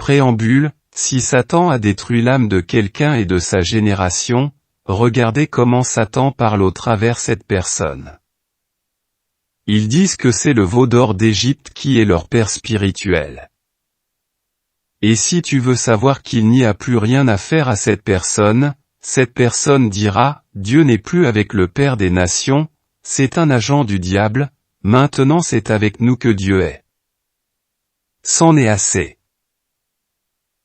Préambule, si Satan a détruit l'âme de quelqu'un et de sa génération, regardez comment Satan parle au travers cette personne. Ils disent que c'est le veau d'or d'Égypte qui est leur père spirituel. Et si tu veux savoir qu'il n'y a plus rien à faire à cette personne dira, Dieu n'est plus avec le Père des nations, c'est un agent du diable, maintenant c'est avec nous que Dieu est. C'en est assez.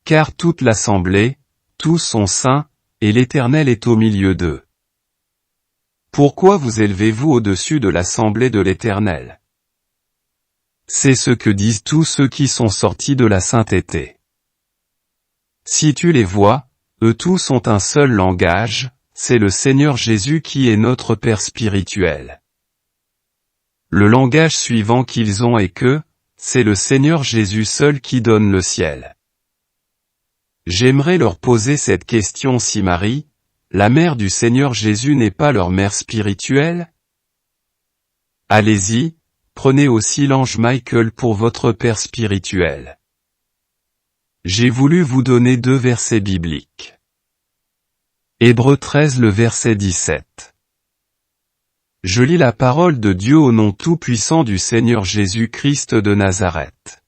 Car toute l'assemblée, tous sont saints, et l'Éternel est au milieu d'eux. Pourquoi vous élevez-vous au-dessus de l'assemblée de l'Éternel? C'est ce que disent tous ceux qui sont sortis de la sainteté. Si tu les vois, eux tous ont un seul langage, c'est le Seigneur Jésus qui est notre Père spirituel. Le langage suivant qu'ils ont est que, c'est le Seigneur Jésus seul qui donne le ciel. J'aimerais leur poser cette question si Marie, la mère du Seigneur Jésus n'est pas leur mère spirituelle? Allez-y, prenez aussi l'ange Michael pour votre père spirituel. J'ai voulu vous donner 2 versets bibliques. Hébreux 13 le verset 17. Je lis la parole de Dieu au nom tout-puissant du Seigneur Jésus-Christ de Nazareth.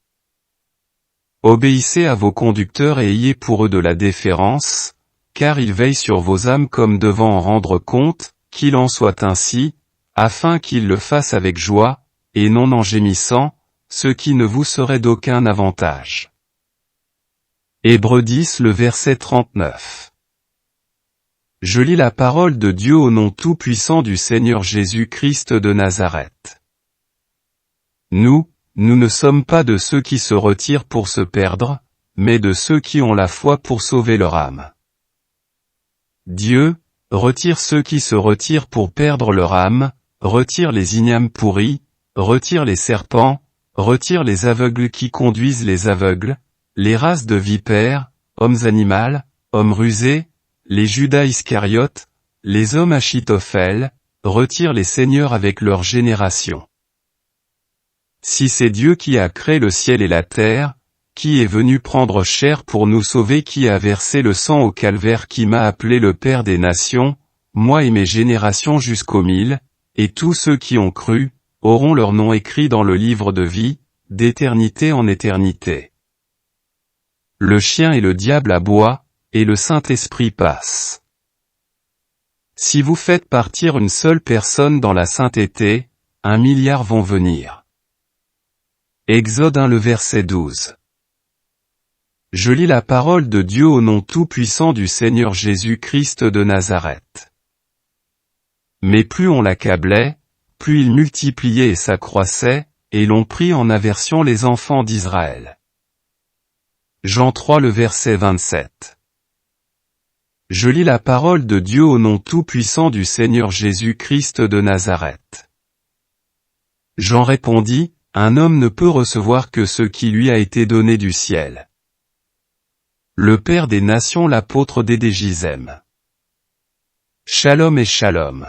Obéissez à vos conducteurs et ayez pour eux de la déférence, car ils veillent sur vos âmes comme devant en rendre compte, qu'il en soit ainsi, afin qu'ils le fassent avec joie, et non en gémissant, ce qui ne vous serait d'aucun avantage. Hébreux 10 le verset 39. Je lis la parole de Dieu au nom tout-puissant du Seigneur Jésus-Christ de Nazareth. Nous ne sommes pas de ceux qui se retirent pour se perdre, mais de ceux qui ont la foi pour sauver leur âme. Dieu retire ceux qui se retirent pour perdre leur âme, retire les ignames pourris, retire les serpents, retire les aveugles qui conduisent les aveugles, les races de vipères, hommes animales, hommes rusés, les Judas Iscariotes, les hommes Achitophel, retire les seigneurs avec leur génération. Si c'est Dieu qui a créé le ciel et la terre, qui est venu prendre chair pour nous sauver, qui a versé le sang au calvaire, qui m'a appelé le Père des nations, moi et mes générations jusqu'aux 1000, et tous ceux qui ont cru, auront leur nom écrit dans le livre de vie, d'éternité en éternité. Le chien et le diable aboient, et le Saint-Esprit passe. Si vous faites partir une seule personne dans la sainteté, 1 milliard vont venir. Exode 1 le verset 12. Je lis la parole de Dieu au nom tout-puissant du Seigneur Jésus-Christ de Nazareth. Mais plus on l'accablait, plus il multipliait et s'accroissait, et l'on prit en aversion les enfants d'Israël. Jean 3 le verset 27. Je lis la parole de Dieu au nom tout-puissant du Seigneur Jésus-Christ de Nazareth. Jean répondit, un homme ne peut recevoir que ce qui lui a été donné du ciel. Le Père des nations, l'apôtre d'Édégizem. Shalom et shalom.